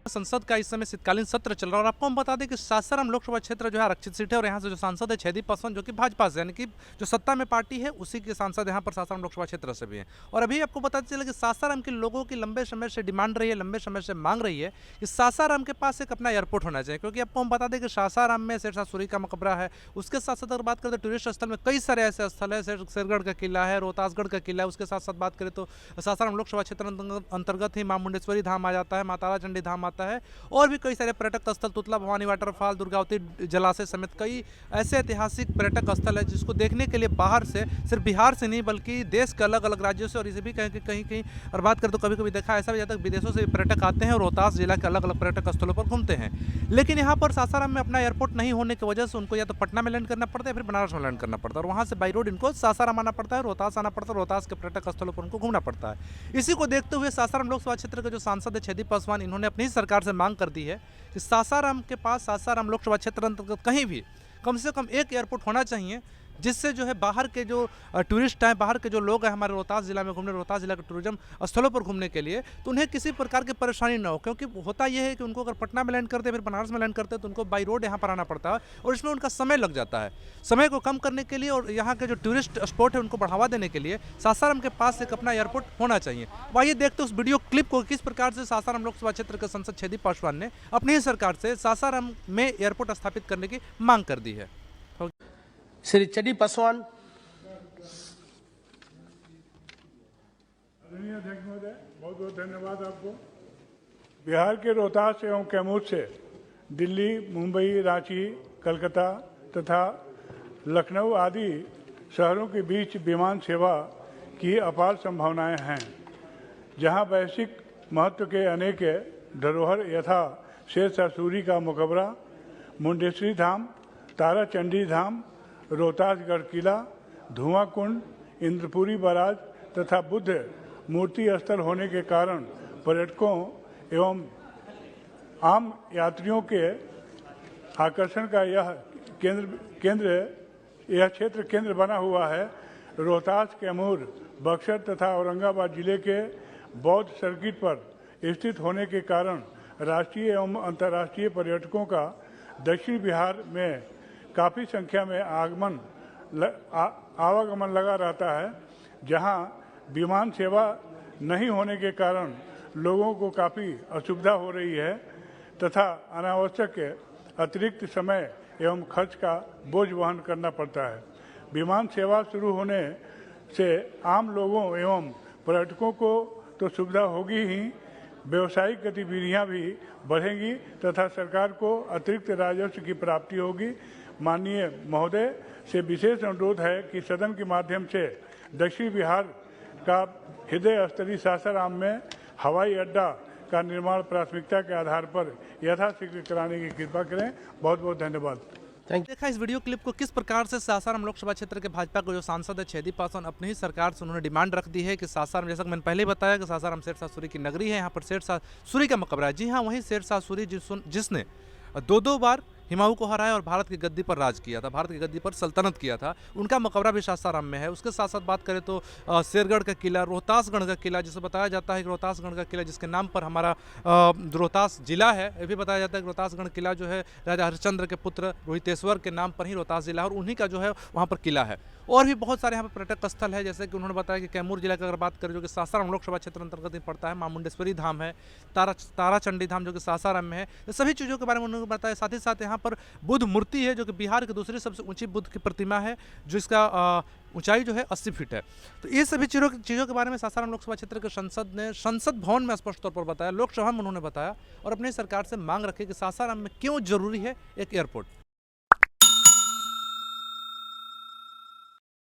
संसद का इस समय शीतकालीन सत्र चल रहा है और आपको हम बता दें कि सासाराम लोकसभा क्षेत्र जो है आरक्षित सीट है और यहाँ से जो सांसद है छेदी पासवान जो कि भाजपा से यानी कि जो सत्ता में पार्टी है उसी के सांसद यहाँ पर सासाराम लोकसभा क्षेत्र से भी हैं। और अभी आपको पता चला कि सासाराम के लोगों की लंबे समय से डिमांड रही है, लंबे समय से मांग रही है कि सासाराम के पास एक अपना एयरपोर्ट होना चाहिए, क्योंकि आपको हम बता दें कि सासाराम में शेरशाह सूरी का मकबरा है। उसके साथ साथ अगर बात करें तो टूरिस्ट स्थल में कई सारे ऐसे स्थल है, शेरगढ़ का किला है, रोहतासगढ़ का किला है। उसके साथ साथ बात करें तो सासाराम लोकसभा क्षेत्र अंतर्गत ही मां मुंडेश्वरी धाम आ जाता है, मां तारा चंडी धाम आता है और भी कई सारे पर्यटक स्थल, तुतला भवानी वाटरफॉल, दुर्गावती जलाशय समेत कई ऐसे ऐतिहासिक पर्यटक स्थल है जिसको देखने के लिए बाहर से, सिर्फ बिहार से नहीं बल्कि देश के अलग अलग राज्यों से और इसे भी कहीं कहीं और बात करें तो कभी कभी देखा ऐसा भी जाता है विदेशों से पर्यटक आते हैं और रोहतास जिला के अलग अलग पर्यटक स्थलों पर घूमते हैं। लेकिन यहाँ पर सासाराम में अपना एयरपोर्ट नहीं होने की वजह से उनको या तो पटना में लैंड करना पड़ता है, फिर बनारस में लैंड करना पड़ता है और वहाँ से बाई रोड इनको सासाराम आना पड़ता है, रोहतास आना पड़ता है, रोहतास के पर्यटक स्थलों पर उनको घूमना पड़ता है। इसी को देखते हुए सासाराम लोकसभा क्षेत्र के जो सांसद है छेदी पासवान, इन्होंने अपनी सरकार से मांग कर दी है कि सासाराम के पास, सासाराम लोकसभा क्षेत्र अंतर्गत कहीं भी कम से कम एक एयरपोर्ट होना चाहिए, जिससे जो है बाहर के जो टूरिस्ट हैं, बाहर के जो लोग हैं हमारे रोहतास जिला में घूमने, रोहतास जिला के टूरिज्म स्थलों पर घूमने के लिए, तो उन्हें किसी प्रकार की परेशानी ना हो। क्योंकि होता यह है कि उनको अगर पटना में लैंड करते हैं, फिर बनारस में लैंड करते हैं, तो उनको बाई रोड यहाँ पर आना पड़ता है और इसमें उनका समय लग जाता है। समय को कम करने के लिए और यहाँ के जो टूरिस्ट स्पॉट है उनको बढ़ावा देने के लिए सासाराम के पास एक अपना एयरपोर्ट होना चाहिए। आइए देखते उस वीडियो क्लिप को किस प्रकार से सासाराम लोकसभा क्षेत्र के सांसद छेदी पासवान ने अपनी ही सरकार से सासाराम में एयरपोर्ट स्थापित करने की मांग कर दी है। श्री छेदी पासवान। आदरणीय अध्यक्ष महोदय, बहुत बहुत धन्यवाद आपको। बिहार के रोहतास एवं कैमूर से दिल्ली, मुंबई, रांची, कलकत्ता तथा लखनऊ आदि शहरों के बीच विमान सेवा की अपार संभावनाएं हैं, जहां वैश्विक महत्व के अनेक धरोहर यथा शेरशाह सूरी का मकबरा, मुंडेश्वरी धाम, तारा चंडी धाम, रोहतासगढ़ किला, धुआं कुंड, इंद्रपुरी बराज तथा बुद्ध मूर्ति स्थल होने के कारण पर्यटकों एवं आम यात्रियों के आकर्षण का यह क्षेत्र केंद्र बना हुआ है। रोहतास, कैमूर, बक्सर तथा औरंगाबाद जिले के बौद्ध सर्किट पर स्थित होने के कारण राष्ट्रीय एवं अंतर्राष्ट्रीय पर्यटकों का दक्षिण बिहार में काफ़ी संख्या में आवागमन लगा रहता है, जहां विमान सेवा नहीं होने के कारण लोगों को काफ़ी असुविधा हो रही है तथा अनावश्यक अतिरिक्त समय एवं खर्च का बोझ वहन करना पड़ता है। विमान सेवा शुरू होने से आम लोगों एवं पर्यटकों को तो सुविधा होगी ही, व्यवसायिक गतिविधियां भी बढ़ेंगी तथा सरकार को अतिरिक्त राजस्व की प्राप्ति होगी। माननीय महोदय से विशेष अनुरोध है कि सदन के माध्यम से दक्षिण बिहार का हृदय स्थली सासाराम में हवाई अड्डा का निर्माण प्राथमिकता के आधार पर यथाशीघ्र कराने की कृपा करें। बहुत बहुत धन्यवाद। देखा इस वीडियो क्लिप को किस प्रकार से सासाराम लोकसभा क्षेत्र के भाजपा को जो सांसद है छेदी पासवान अपनी ही सरकार से उन्होंने डिमांड रख दी है कि सासाराम, जैसा कि मैंने पहले बताया कि सासाराम शेरशाह सूरी की नगरी है, यहाँ पर शेरशाह सूरी का मकबरा है। जी हाँ, वही शेरशाह सूरी जिसने दो बार हुमायूं को हराया और भारत की गद्दी पर राज किया था, भारत की गद्दी पर सल्तनत किया था, उनका मकबरा भी सासाराम में है। उसके साथ साथ बात करें तो शेरगढ़ का किला, रोहतासगढ़ का किला, जिसे बताया जाता है कि रोहतासगढ़ का किला जिसके नाम पर हमारा रोहतास जिला है, ये भी बताया जाता है कि रोहतासगढ़ किला जो है राजा हरिश्चंद्र के पुत्र रोहितेश्वर के नाम पर ही रोहतास जिला है और उन्हीं का जो है वहाँ पर किला है। और भी बहुत सारे यहाँ पर पर्यटक स्थल है, जैसे कि उन्होंने बताया कि कैमूर जिला की अगर बात करें जो कि सासाराम लोकसभा क्षेत्र अंतर्गत ही पड़ता है, मां मुंडेश्वरी धाम है, तारा चंडी धाम जो कि सासाराम में है, ये सभी चीज़ों के बारे में उन्होंने बताया। साथ ही साथ यहाँ पर बुद्ध मूर्ति है जो कि बिहार की दूसरी सबसे ऊंची बुद्ध की प्रतिमा है, जिसका ऊंचाई जो है 80 फीट है। तो ये सभी चीज़ों के बारे में सासाराम लोकसभा क्षेत्र के संसद ने संसद भवन में स्पष्ट तौर पर बताया, लोकसभा में उन्होंने बताया और अपनी सरकार से मांग रखी कि सासाराम में क्यों जरूरी है एक एयरपोर्ट।